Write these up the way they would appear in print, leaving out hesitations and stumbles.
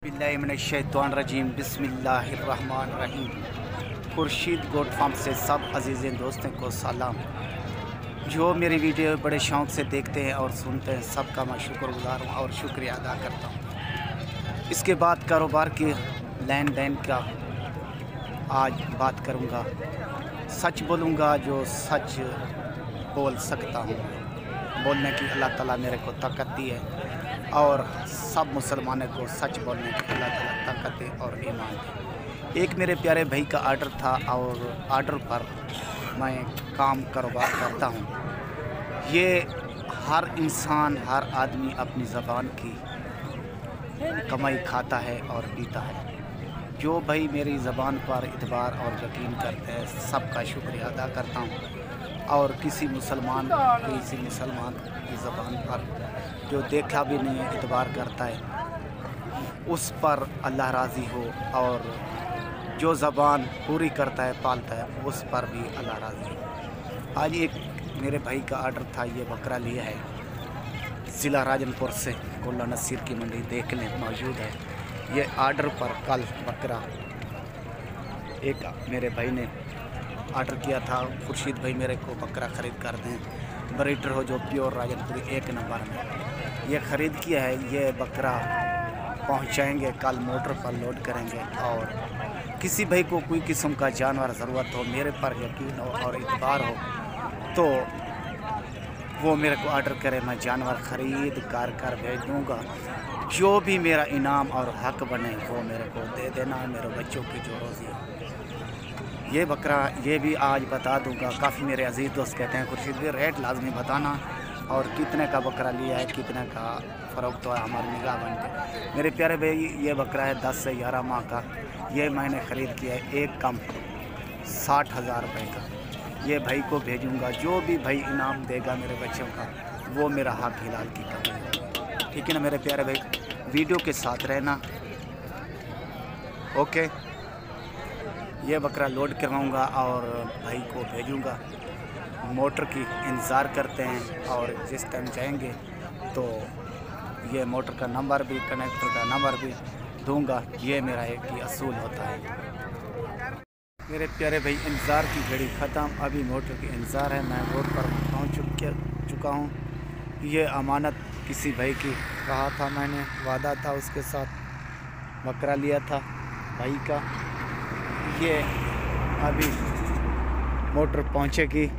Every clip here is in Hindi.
बिस्मिल्लाहिर्रहमानिर्रहीम बिस्मिल्लाहिर्रहमानिर्रहीम। खुर्शीद गोट फार्म से सब अजीज़ दोस्तों को सलाम। जो मेरी वीडियो बड़े शौक़ से देखते हैं और सुनते हैं, सबका मैं शुक्रगुज़ार हूँ और शुक्रिया अदा करता हूँ। इसके बाद कारोबार की लेन देन का आज बात करूँगा। सच बोलूँगा, जो सच बोल सकता हूँ। बोलने की अल्लाह ताला मेरे को ताकत दी है और सब मुसलमानों को सच बोलने की अल्लाह ताला ताकत दे और ईमान दे। एक मेरे प्यारे भाई का आर्डर था और आर्डर पर मैं काम कारोबार करता हूँ। ये हर इंसान, हर आदमी अपनी ज़बान की कमाई खाता है और पीता है। जो भाई मेरी ज़बान पर इतबार और यकीन करते हैं, सबका शुक्रिया अदा करता हूँ। और किसी मुसलमान की ज़बान पर जो देखा भी नहीं है, इतबार करता है, उस पर अल्लाह राज़ी हो। और जो ज़बान पूरी करता है, पालता है, उस पर भी अल्लाह राज़ी हो। आज एक मेरे भाई का आर्डर था, ये बकरा लिया है ज़िला राजनपुर से। कोल्ला नसीर की मंडी देख लें, मौजूद है। ये आर्डर पर कल बकरा एक मेरे भाई ने आर्डर किया था, खुर्शीद भाई मेरे को बकरा ख़रीद कर दें, ब्रीडर हो जो प्योर राजनपुरी 1 नंबर में। ये ख़रीद किया है। ये बकरा पहुंचाएंगे कल, मोटर पर लोड करेंगे। और किसी भाई को कोई किस्म का जानवर ज़रूरत हो, मेरे पर यकीन हो और इतबार हो, तो वो मेरे को आर्डर करे, मैं जानवर ख़रीद कर भेज दूँगा। जो भी मेरा इनाम और हक बने वो मेरे को दे देना, मेरे बच्चों की जो रोज़ी हो। ये बकरा ये भी आज बता दूंगा। काफ़ी मेरे अजीज़ दोस्त कहते हैं खुर्शीद भाई रेट लाजमी बताना और कितने का बकरा लिया है, कितने का फ़र्क तो है हमारी निगाह बन के। मेरे प्यारे भाई, ये बकरा है 10 से 11 माह का। ये मैंने ख़रीद किया है एक कम 60,000 रुपये का। ये भाई को भेजूँगा। जो भी भाई इनाम देगा मेरे बच्चों का, वो मेरा हक हिलाल की कमी है। ठीक है ना मेरे प्यारे भाई, वीडियो के साथ रहना। ओके, ये बकरा लोड करवाऊँगा और भाई को भेजूँगा। मोटर की इंतज़ार करते हैं और जिस टाइम जाएंगे तो ये मोटर का नंबर भी, कनेक्टर का नंबर भी दूंगा। ये मेरा एक ही असूल होता है। मेरे प्यारे भाई, इंतज़ार की घड़ी ख़त्म, अभी मोटर की इंतज़ार है। मैं रोड पर पहुँच चुका हूँ। ये अमानत किसी भाई की कहा था मैंने, वादा था उसके साथ, बकरा लिया था भाई का। ये अभी मोटर पहुंचेगी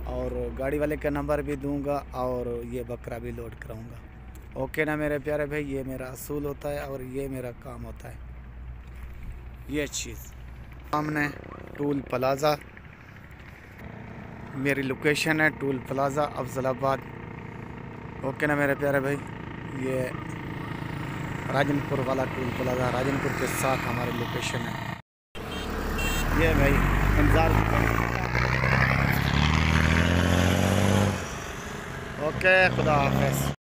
और गाड़ी वाले का नंबर भी दूंगा और ये बकरा भी लोड कराऊंगा। ओके ना मेरे प्यारे भाई, ये मेरा असूल होता है और ये मेरा काम होता है। ये चीज़ सामने टूल प्लाज़ा, मेरी लोकेशन है टूल प्लाज़ा अफजलाबाद। ओके ना मेरे प्यारे भाई, ये राजनपुर वाला टूल प्लाज़ा, राजनपुर के साथ हमारी लोकेशन है। ये भाई इंतज़ार। ओके, खुदा हाफ़िज़।